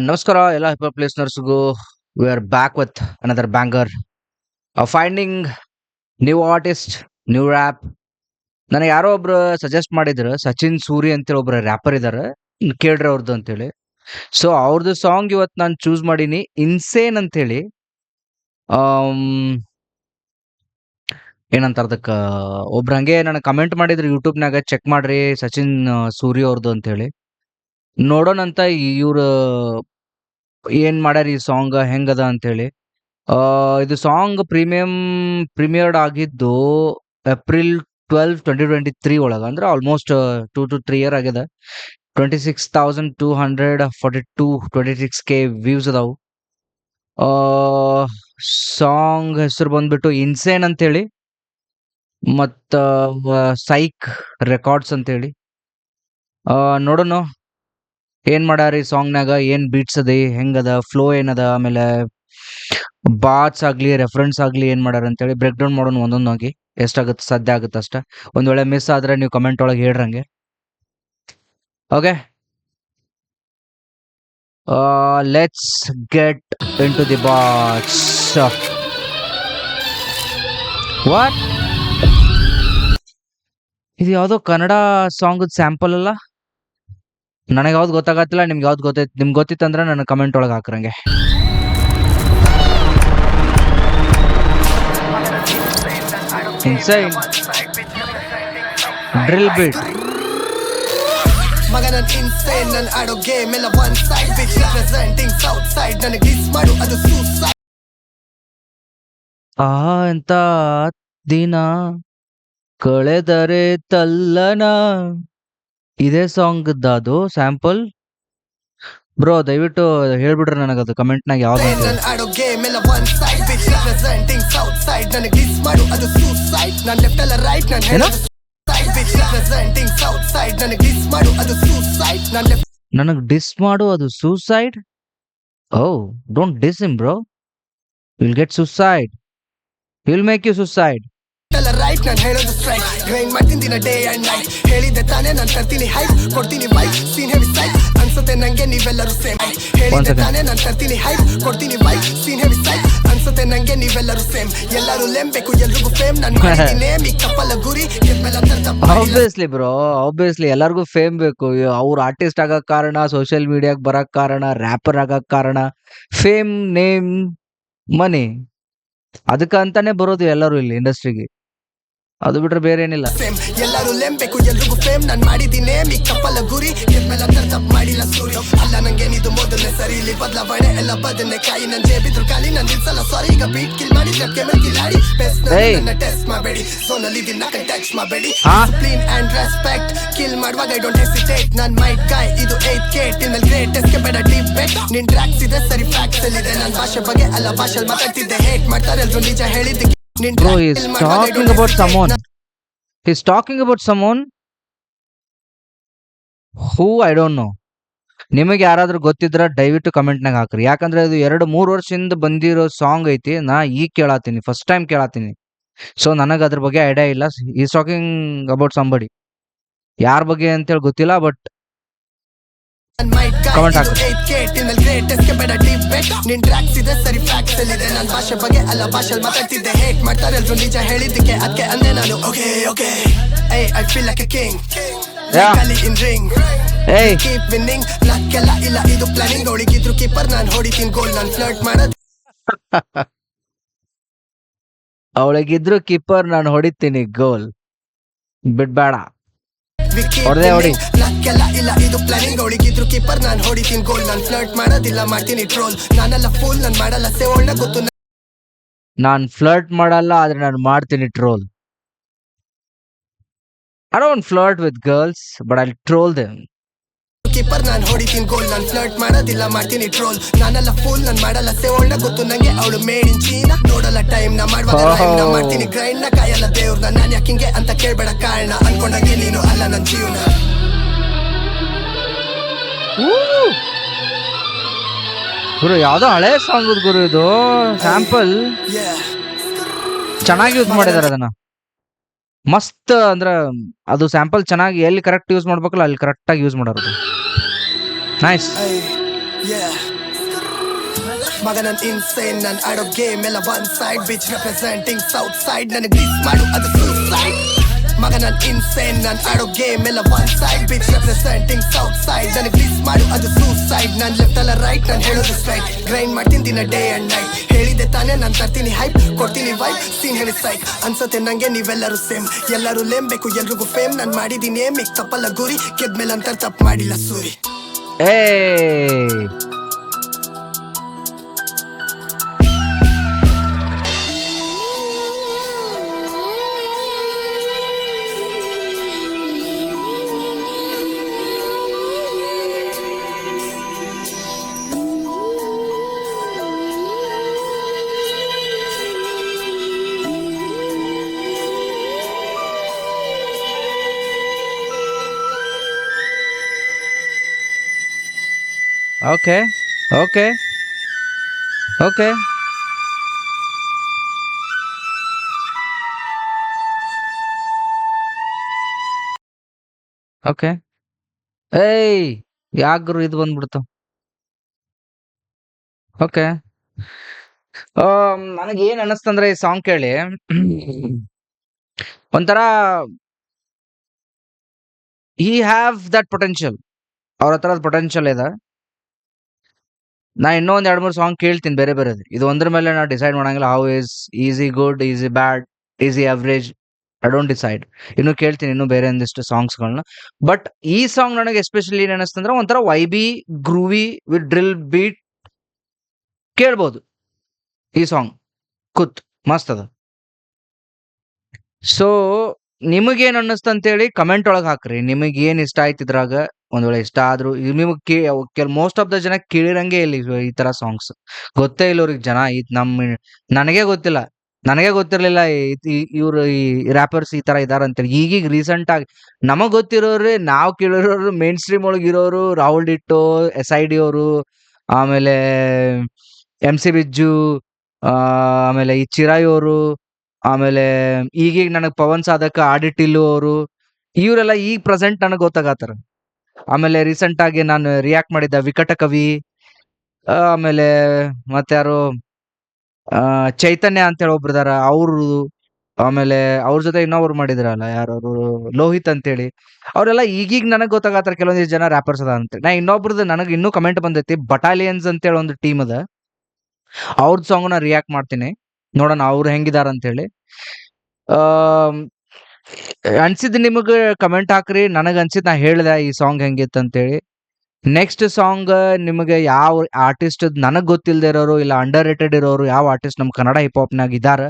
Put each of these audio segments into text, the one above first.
ನಮಸ್ಕಾರ ಎಲ್ಲ ಹಿಪ್ ಲಿಸ್ನರ್ಸ್ಗೂ. We are back with another banger, finding new artist, new rap. ನನಗೆ ಯಾರೋ ಒಬ್ರು ಸಜೆಸ್ಟ್ ಮಾಡಿದ್ರು, ಸಚಿನ್ ಸೂರಿ ಅಂತೇಳಿ ಒಬ್ರು ರ್ಯಾಪರ್ ಇದ್ದಾರೆ, ಕೇಳ್ರಿ ಅವ್ರದ್ದು ಅಂತೇಳಿ. ಸೊ ಅವ್ರದ್ದು ಸಾಂಗ್ ಇವತ್ತು ನಾನು ಚೂಸ್ ಮಾಡೀನಿ, ಇನ್ಸೇನ್ ಅಂತೇಳಿ. ಆಮ್, ಏನಂತಾರ ಅದಕ್ಕೆ, ಒಬ್ರು ಹಂಗೆ ನನಗೆ ಕಮೆಂಟ್ ಮಾಡಿದ್ರು ಯೂಟ್ಯೂಬ್ನಾಗ, ಚೆಕ್ ಮಾಡ್ರಿ ಸಚಿನ್ ಸೂರಿ ಅವ್ರದ್ದು ಅಂತೇಳಿ. ನೋಡೋಣಂತ ಇವ್ರು ಏನ್ ಮಾಡ್ಯಾರ, ಈ ಸಾಂಗ್ ಹೆಂಗದ ಅಂತೇಳಿ. ಇದು ಸಾಂಗ್ ಪ್ರೀಮಿಯರ್ಡ್ ಆಗಿದ್ದು ಏಪ್ರಿಲ್ 12, 2023 ಒಳಗೆ, ಅಂದ್ರೆ ಆಲ್ಮೋಸ್ಟ್ 2 to 3 year ಆಗಿದೆ. 26,242 ವ್ಯೂಸ್ ಅದಾವು. ಸಾಂಗ್ ಹೆಸರು ಬಂದ್ಬಿಟ್ಟು ಇನ್ಸೇನ್ ಅಂತೇಳಿ, ಮತ್ತ ಸೈಕ್ ರೆಕಾರ್ಡ್ಸ್ ಅಂತೇಳಿ. ನೋಡೋಣ ಏನ್ ಮಾಡ್ಯಾರ ಈ ಸಾಂಗ್ನಾಗ, ಏನ್ ಬೀಟ್ಸ್ ಅದ, ಹೆಂಗದ, ಫ್ಲೋ ಏನದ, ಆಮೇಲೆ ಬಾಟ್ಸ್ ಆಗ್ಲಿ, ರೆಫರೆನ್ಸ್ ಆಗ್ಲಿ, ಏನ್ ಮಾಡ್ಯಾರ ಅಂತೇಳಿ ಬ್ರೇಕ್ ಡೌನ್ ಮಾಡೋಣ ಒಂದೊಂದಾಗಿ. ಎಷ್ಟಾಗುತ್ತೆ ಸಾಧ್ಯ ಆಗುತ್ತೆ ಅಷ್ಟ. ಒಂದ್ ವೇಳೆ ಮಿಸ್ ಆದ್ರೆ ನೀವು ಕಮೆಂಟ್ ಒಳಗೆ ಹೇಳ್ರಂಗೆ. Okay, let's get into the bots. What, ಇದು ಯಾವ್ದೋ ಕನ್ನಡ ಸಾಂಗ್ ಸ್ಯಾಂಪಲ್ ಅಲ್ಲ? ನನಗೆ ಯಾವ್ದು ಗೊತ್ತಾಗತ್ತಿಲ್ಲ, ನಿಮ್ಗೆ ಯಾವ್ದು ಗೊತ್ತೈತಿ? ನಿಮ್ಗೆ ಗೊತ್ತಿತ್ತಂದ್ರೆ ನನ್ನ ಕಮೆಂಟ್ ಒಳಗೆ ಹಾಕ್ರಂಗೆ. ಇನ್ಸೈನ್ ಡ್ರಿಲ್ ಬೀಟ್. ಮಗ ನನ್ ಇನ್ಸೇನ್, ನನ್ ಆಡೋ ಗೇಮ್ ಎಲ್ಲ ಒನ್ ಸೈಡ್, ಬಿಚ್ ರೆಪ್ರೆಸೆಂಟಿಂಗ್ ಸೌತ್ ಸೈಡ್, ನನಗೆ ಡಿಸ್ ಮಾಡು ಅದು ಸೂಸೈಡ್. ಎಂತ ದಿನ ಕಳೆದರೆ ತಲ್ಲನ, ಇದೇ ಸಾಂಗ್ ಅದು ಸ್ಯಾಂಪಲ್. ಬ್ರೋ ದಯವಿಟ್ಟು ಹೇಳ್ಬಿಡ್ರಿ ನನಗದು ಕಮೆಂಟ್ನಾಗ ಯಾವ್ದು ಅಂತ. ನನ್ ಆಡೋ ಗೇಮ್ ಎಲ್ಲ ಒನ್ ಸೈಡ್, ಬಿಚ್ ರೆಪ್ರೆಸೆಂಟಿಂಗ್ ಸೌತ್ ಸೈಡ್, ನನಗೆ ಡಿಸ್ ಮಾಡು ಅದು ಸೂಸೈಡ್. ನಾನ್ ಲೆಫ್ಟ್ ಅಲ್ಲ ರೈಟ್, ನಾನ್ ಹೇಳೋದು ಸೈಡ್, ಬಿಚ್ ರೆಪ್ರೆಸೆಂಟಿಂಗ್ ಸೌತ್ ಸೈಡ್, ನನಗೆ ಡಿಸ್ ಮಾಡು ಅದು ಸೂಸೈಡ್. ನಾನ್ ಲೆಫ್ಟ್ ನನಗ್ ಡಿಸ್ ಮಾಡು ಅದು suicide. Oh, don't diss him bro, will get suicide, will make you suicide. ಅಲ್ಲ ರೈಟ್, ನಾನ್ ಹೇಳೋದು ಸ್ಟ್ರೈಟ್, ಗ್ರೈಂಡ್ ಮಾಡ್ತೀನಿ ದಿನ ಡೇ ಅಂಡ್ ನೈಟ್. ಹೇಳಿದ್ದೆ ತಾನೇ ನಾನ್ ತರ್ತೀನಿ ಹೈಪ್, ಕೊಡ್ತೀನಿ ವೈಫ್, ಸೀನ್ ಹೆವಿ ಸೈಟ್. ಅನ್ಸುತ್ತೆ ನಂಗೆ ನೀವೆಲ್ಲರೂ ಸೇಮ್. ಹೇಳಿದ್ದೆ ತಾನೇ ನಾನ್ ತರ್ತೀನಿ ಹೈಪ್, ಕೊಡ್ತೀನಿ ವೈಫ್, ಸೀನ್ ಹೆವಿ ಸೈಟ್. ಅನ್ಸುತ್ತೆ ನಂಗೆ ನೀವೆಲ್ಲರೂ ಸೇಮ್. ಎಲ್ಲರೂ ಲೆಂಬೇಕು, ಎಲ್ರಿಗೂ ಫೇಮ್. ನಾನ್ ಮಾಡಿದ್ದೀನಿ ಮಿಕ್ಕಪ್ಪಲ್ಲ ಗುರಿ, ಆಬ್ವಿಯಸ್ಲಿ ಬ್ರೋ, ಆಬ್ವಿಯಸ್ಲಿ ಎಲ್ಲರಿಗೂ ಫೇಮ್ ಬೇಕು. ಅವ್ರು ಆರ್ಟಿಸ್ಟ್ ಆಗಕ್ ಕಾರಣ, ಸೋಷಿಯಲ್ ಮೀಡಿಯಾಕ್ ಬರಕ್ ಕಾರಣ, ರ್ಯಾಪರ್ ಆಗಕ್ ಕಾರಣ ಫೇಮ್, ನೇಮ್, ಮನಿ. ಅದಕ್ಕಂತಾನೆ ಬರೋದು ಎಲ್ಲರೂ ಇಲ್ಲಿ ಇಂಡಸ್ಟ್ರಿಗೆ, ಅದು ಬಿಟ್ರೆ ಬೇರೆ ಏನಿಲ್ಲ. ಎಲ್ಲರೂ ಲೆಂಬೇಕು, ಎಲ್ರಿಗೂ ಫೇಮ್. ನಾನ್ ಮಾಡಿದ್ದೀನಿ ಮಿಕ್ಕಪ್ಪಲ್ಲ ಗುರಿ, ಎದ್ಮೇಲೆ ತಪ್ಪು ಮಾಡಿಲ್ಲ ಸೂರಿ. ಅಲ್ಲ ನಂಗೇನಿದು ಮೊದಲನೇ ಸರಿ, ಇಲ್ಲಿ ಬದಲಾವಣೆ ಎಲ್ಲ ಬದನೆಕಾಯಿ. ನನ್ ಜೇಬಿದ್ರು ಖಾಲಿ, ನಾನ್ ನಿಲ್ಸಲ್ಲ ಸಾರಿ. ಈಗ ಬೀಟ್ ಕಿಲ್ ಮಾಡಿ ಕೆಮಲ್ ಕಿಲಾಡಿ, ಬೆಸ್ಟ್ ನನ್ನ ಟೆಸ್ಟ್ ಮಾಡಬೇಡಿ, ಸೋನಲ್ಲಿ ದಿನ ಟಚ್ ಮಾಡಬೇಡಿ. ಡಿಸಿಪ್ಲಿನ್ ಅಂಡ್ ರೆಸ್ಪೆಕ್ಟ್ ಕಿಲ್ ಮಾಡುವಾಗ ಐ ಡೋಂಟ್ ಹೆಸಿಟೇಟ್. ನಾನ್ ಮೈಟ್ ಗಾಯ್, ಇದು 8K ಟೀಮಲ್ ಗ್ರೇಟೆಸ್ಟ್ ಗೆ ಬೇಡ ಡಿಬೇಟ್. ನಿನ್ ಟ್ರ್ಯಾಕ್ಸ್ ಇದೆ ಸರಿ, ಫ್ಯಾಕ್ಟ್ಸ್ ಅಲ್ಲಿ ಇದೆ. ನನ್ ಭಾಷೆ ಬಗ್ಗೆ ಅಲ್ಲ ಭಾಷೆಲ್ ಮಾತಾಡ್ತಿದ್ದೆ, ಹೇಟ್ ಮಾಡ್ತಾರೆ ಎಲ್ರು ನಿಜ ಹೇಳಿದ್ದಕ್ಕೆ. Bro, he's talking about someone. He's talking about someone who I don't know. ನಿಮಗೆ ಯಾರಾದ್ರೂ ಗೊತ್ತಿದ್ರ ದಯವಿಟ್ಟು ಕಮೆಂಟ್ನಾಗ ಹಾಕ್ರಿ. ಯಾಕಂದ್ರೆ ಇದು 2-3 ವರ್ಷದಿಂದ ಬಂದಿರೋ ಸಾಂಗ್ ಐತಿ. ನಾ ಈಗ ಕೇಳಾತೀನಿ, ಫಸ್ಟ್ ಟೈಮ್ ಕೇಳಾತೀನಿ. ಸೊ ನನಗೆ ಅದ್ರ ಬಗ್ಗೆ ಐಡಿಯಾ ಇಲ್ಲ. ಈಸ್ ಟಾಕಿಂಗ್ ಅಬೌಟ್ ಸಂಬಡಿ, ಯಾರ ಬಗ್ಗೆ ಅಂತೇಳಿ ಗೊತ್ತಿಲ್ಲ, ಬಟ್ ಕಮೆಂಟ್ ಹಾಕ್ರಿ. ನಿನ್ ಟ್ರ್ಯಾಕ್ಸ್ ಇದೆ ಸರಿ, ಫ್ಯಾಕ್ಟ್ಸ್ ಅಲ್ಲಿ ಇದೆ. ನನ್ ಭಾಷೆ ಬಗ್ಗೆ ಅಲ್ಲ ಭಾಷೆಲ್ ಮಾತಾಡ್ತಿದ್ದೆ, ಹೇಟ್ ಮಾಡ್ತಾರೆ ಎಲ್ರು ನಿಜ ಹೇಳಿದ್ದಕ್ಕೆ. ಅದಕ್ಕೆ ಅಂದೆ ನಾನು okay okay, I feel like A king. In ring keep winning, luck ಎಲ್ಲ ಇಲ್ಲ ಇದು ಪ್ಲಾನಿಂಗ್. ಅವಳಿಗಿದ್ರು ಕೀಪರ್, ನಾನ್ ಹೊಡಿತೀನಿ ಗೋಲ್. ನಾನ್ ಫ್ಲರ್ಟ್ ಮಾಡೋದು ಅವಳಿಗಿದ್ರು ಕೀಪರ್, ನಾನು ಹೊಡಿತೀನಿ ಗೋಲ್. ಬಿಡ್ಬೇಡ, ಹೊಡೆದೇ ಹೊಡಿ. ಲಕ್ಕೆಲ್ಲ ಇಲ್ಲ ಇದು ಪ್ಲಾನಿಂಗ್. ಅವಳಿಗಿದ್ರು ಕೀಪರ್, ನಾನ್ ಹೊಡಿತೀನಿ ಗೋಲ್. ನಾನ್ ಫ್ಲರ್ಟ್ ಮಾಡೋದಿಲ್ಲ, ಮಾಡ್ತೀನಿ ಟ್ರೋಲ್. ನಾನಲ್ಲ ಫೂಲ್, ನಾನ್ ಮಾಡಲ್ಲ ಸೇವಣ್ಣ ಗೊತ್ತು. ನಾನ್ ಫ್ಲರ್ಟ್ ಮಾಡಲ್ಲ, ಆದ್ರೆ ನಾನು ಮಾಡ್ತೀನಿ troll. I don't flirt with girls, but I'll troll them. Keeper, ನಾನ್ ಹೊಡಿತೀನಿ ಗೋಲ್. ನಾನ್ ಫ್ಲರ್ಟ್ ಮಾಡೋದಿಲ್ಲ, ಮಾಡ್ತೀನಿ ಟ್ರೋಲ್. ನಾನಲ್ಲ ಫೂಲ್, ನಾನ್ ಮಾಡಲ್ಲ ಸೇವಣ್ಣ ಗೊತ್ತು ನಂಗೆ. ಅವಳು ಮೇಡ್ ಇನ್ ಚೀನಾ, ನೋಡಲ್ಲ ಟೈಮ್ ನ ಮಾಡುವಾಗ ಮಾಡ್ತೀನಿ ಗ್ರೈಂಡ್ ನ. ಕಾಯಲ್ಲ ದೇವ್ರನ್ನ, ನಾನ್ ಯಾಕಿಂಗೆ ಅಂತ ಕೇಳ್ಬೇಡ ಕಾರಣ. ಅನ್ಕೊಂಡಂಗೆ ನೀನು ಅಲ್ಲ ನನ್ ಜೀವನ. ಗುರು ಯಾವ್ದೋ ಹಳೆ ಸಾಂಗ್ ಗುರು, ಇದು ಸ್ಯಾಂಪಲ್ ಚೆನ್ನಾಗಿ ಯೂಸ್ ಮಾಡಿದಾರೆ ಅದನ್ನ. ಮಸ್ತ್ ಅಂದ್ರೆ ಅದು ಸ್ಯಾಂಪಲ್ ಚೆನ್ನಾಗಿ ಎಲ್ಲಿ ಕರೆಕ್ಟ್ ಯೂಸ್ ಮಾಡ್ಬೇಕಲ್ಲ ಅಲ್ಲಿ ಕರೆಕ್ಟ್ ಆಗಿ ಯೂಸ್ ಮಾಡೋರು. ನೈಸ್. Yeah. ಮಗ ನನ್ ಇನ್ಸೇನ್ ನನ್ ಆಡೋ ಗೇಮ್ ಎಲ್ಲ ಒನ್ ಸೈಡ್ ಬಿಚ್ ರೆಪ್ರೆಸೆಂಟಿಂಗ್ ಸೌತ್ ಸೈಡ್ ನನಗೆ ಗ್ರೀಸ್ ಮಾಡು ಅದು ಸೂಸೈಡ್ ಮಗ ನನ್ ಇನ್ಸೇನ್ ನನ್ ಆಡೋ ಗೇಮ್ ಎಲ್ಲ ಒನ್ ಸೈಡ್ ಬಿಚ್ ರೆಪ್ರೆಸೆಂಟಿಂಗ್ ಸೌತ್ ಸೈಡ್ ನನಗೆ ಗ್ರೀಸ್ ಮಾಡು ಅದು ಸೂಸೈಡ್ ನನ್ ಲೆಫ್ಟ್ ಅಲ್ಲ ರೈಟ್ ನಾನು ಹೇಳೋದು ಸ್ಟ್ರೈಟ್ ಗ್ರೈಂಡ್ ಮಾಡ್ತೀನಿ ದಿನ ಡೇ ಅಂಡ್ ನೈಟ್ ಹೇಳಿದೆ ತಾನೇ ನಾನು ತರ್ತೀನಿ ಹೈಪ್ ಕೊಡ್ತೀನಿ ವೈಪ್ ಸೀನ್ ಹೇಳಿ ಸೈಕ್ ಅನ್ಸತ್ತೆ ನಂಗೆ ನೀವೆಲ್ಲರೂ ಸೇಮ್ ಎಲ್ಲರೂ ಲೇಮ್ ಬೇಕು ಎಲ್ರಿಗೂ ಫೇಮ್ ನಾನು ಮಾಡಿದೀನಿ ಏಮಿಗ್ ತಪ್ಪಲ್ಲ ಗುರಿ ಗೆದ್ಮೇಲೆ ಅಂತ ತಪ್ಪು ಮಾಡಿಲ್ಲ ಸೂರಿ ಏ ಓಕೆ ಓಕೆ ಓಕೆ ಓಕೆ ಏಯ್ ಯಾಕ್ರು ಇದು ಬಂದ್ಬಿಡ್ತು ಓಕೆ ನನಗೆ ಏನ್ ಅನ್ನಿಸ್ತಂದ್ರೆ ಈ ಸಾಂಗ್ ಕೇಳಿ ಒಂಥರ ಈ ಹ್ಯಾವ್ ದಟ್ ಪೊಟೆನ್ಷಿಯಲ್ ಅವ್ರ ಹತ್ರ ಪೊಟೆನ್ಷಿಯಲ್ ಇದೆ ನಾ ಇನ್ನೂ ಒಂದ್ 2-3 ಸಾಂಗ್ ಕೇಳ್ತೀನಿ ಬೇರೆ ಬೇರೆದು ಇದು ಒಂದ್ರ ಮೇಲೆ ನಾ ಡಿಸೈಡ್ ಮಾಡಂಗಿಲ್ಲ how is is it good is it bad is it average I don't decide ಇನ್ನು ಕೇಳ್ತೀನಿ ಇನ್ನು ಬೇರೆ ಒಂದಿಷ್ಟು ಸಾಂಗ್ಸ್ಗಳನ್ನ ಬಟ್ ಈ ಸಾಂಗ್ ನನಗೆ ಎಸ್ಪೆಷಲಿ ಏನ್ ಅನಿಸ್ತಂದ್ರೆ ಒಂಥರ vibey groovy with drill beat ಕೇಳ್ಬೋದು ಈ ಸಾಂಗ್ ಕುತ್ ಮಸ್ತ್ ಅದ ಸೊ ನಿಮಗೇನ್ ಅನ್ನಿಸ್ತಂತೇಳಿ ಕಮೆಂಟ್ ಒಳಗೆ ಹಾಕ್ರಿ ನಿಮಗೆ ಏನ್ ಇಷ್ಟ ಆಯ್ತು ಇದ್ರಾಗ ಒಂದ್ ವೇಳೆ ಇಷ್ಟ ಆದ್ರು ನಿಮಗೆ ಮೋಸ್ಟ್ ಆಫ್ ದ ಜನ ಕೇಳಿರಂಗೆ ಇಲ್ಲ ಈ ತರ ಸಾಂಗ್ಸ್ ಗೊತ್ತೇ ಇಲ್ಲ ಅವ್ರಿಗೆ ಜನ ನನಗೆ ಗೊತ್ತಿಲ್ಲ ನನಗೆ ಗೊತ್ತಿರ್ಲಿಲ್ಲ ಇವ್ರು ಈ ರ್ಯಾಪರ್ಸ್ ಈ ತರ ಇದಾರ ಅಂತೇಳಿ ಈಗೀಗ ರೀಸೆಂಟ್ ಆಗಿ ನಮಗ್ ಗೊತ್ತಿರೋರು ನಾವ್ ಕೇಳಿರೋರು ಮೇನ್ ಸ್ಟ್ರೀಮ್ ಒಳಗೆ ಇರೋರು ರಾಹುಲ್ ಡಿಟ್ಟೋ SID ಅವರು ಆಮೇಲೆ MC ಬಿಜ್ಜು ಆಮೇಲೆ ಈ ಚಿರಾಯ್ ಅವರು ಆಮೇಲೆ ಈಗೀಗ ನನಗ್ ಪವನ್ ಸಾಧಕ ಆಡಿಟಿಲ್ಲು ಅವರು ಇವರೆಲ್ಲ ಈಗ ಪ್ರೆಸೆಂಟ್ ನನಗ್ ಗೊತ್ತಾಗತ್ತಾರ ಆಮೇಲೆ ರೀಸೆಂಟ್ ಆಗಿ ನಾನು ರಿಯಾಕ್ಟ್ ಮಾಡಿದ್ದ ವಿಕಟ ಕವಿ ಆಮೇಲೆ ಮತ್ತಾರು ಚೈತನ್ಯ ಅಂತ ಹೇಳಿ ಒಬ್ರು ಇದಾರ ಅವ್ರು ಆಮೇಲೆ ಅವ್ರ ಜೊತೆ ಇನ್ನೊಬ್ರು ಮಾಡಿದ್ರಲ್ಲ ಯಾರವ್ರು ಲೋಹಿತ್ ಅಂತೇಳಿ ಅವರೆಲ್ಲ ಈಗೀಗ ನನಗ್ ಗೊತ್ತಾಗತ್ತಾರ ಕೆಲವೊಂದಿಷ್ಟು ಜನ ರ್ಯಾಪರ್ಸ್ ಅದ ಅಂತ ನಾ ಇನ್ನೊಬ್ರದ್ದು ನನಗೆ ಇನ್ನೂ ಕಮೆಂಟ್ ಬಂದೈತಿ ಬಟಾಲಿಯನ್ಸ್ ಅಂತೇಳಿ ಒಂದು ಟೀಮ್ ಅದ ಅವ್ರದ್ ಸಾಂಗ್ ನ ರಿಯಾಕ್ಟ್ ಮಾಡ್ತೀನಿ ನೋಡೋಣ ಅವ್ರು ಹೆಂಗಿದಾರ ಅಂತೇಳಿ ಅನ್ಸಿದ್ ನಿಮಗ್ ಕಮೆಂಟ್ ಹಾಕ್ರಿ ನನಗ್ ಅನ್ಸಿದ್ ನಾ ಹೇಳ್ದೆ ಈ ಸಾಂಗ್ ಹೆಂಗಿತ್ತು ಅಂತೇಳಿ ನೆಕ್ಸ್ಟ್ ಸಾಂಗ್ ನಿಮಗೆ ಯಾವ ಆರ್ಟಿಸ್ಟ್ ನನಗ್ ಗೊತ್ತಿಲ್ಲದೆ ಇರೋರು ಇಲ್ಲ ಅಂಡರ್ ರೇಟೆಡ್ ಇರೋರು ಯಾವ ಆರ್ಟಿಸ್ಟ್ ನಮ್ ಕನ್ನಡ ಹಿಪ್ ಹಾಪ್ ನಾಗ ಇದಾರ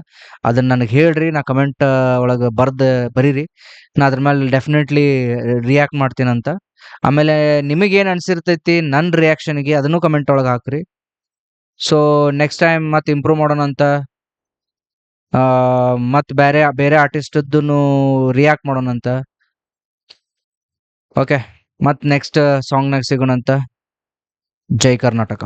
ಅದನ್ನ ನನಗೆ ಹೇಳ್ರಿ ನಾ ಕಮೆಂಟ್ ಒಳಗ ಬರೀರಿ ನಾ ಅದ್ರ ಮೇಲೆ ಡೆಫಿನೆಟ್ಲಿ ರಿಯಾಕ್ಟ್ ಮಾಡ್ತೀನಂತ ಆಮೇಲೆ ನಿಮಗೇನ್ ಅನ್ಸಿರ್ತೈತಿ ನನ್ ರಿಯಾಕ್ಷನ್ಗೆ ಅದನ್ನು ಕಮೆಂಟ್ ಒಳಗೆ ಹಾಕ್ರಿ ಸೊ ನೆಕ್ಸ್ಟ್ ಟೈಮ್ ಮತ್ತೆ ಇಂಪ್ರೂವ್ ಮಾಡೋಣ ಅಂತ ಮತ್ ಬೇರೆ ಬೇರೆ ಆರ್ಟಿಸ್ಟದ್ದನ್ನು ರಿಯಾಕ್ಟ್ ಮಾಡೋಣಂತ ಓಕೆ ಮತ್ ನೆಕ್ಸ್ಟ್ ಸಾಂಗ್ನಾಗ ಸಿಗೋಣಂತ ಜೈ ಕರ್ನಾಟಕ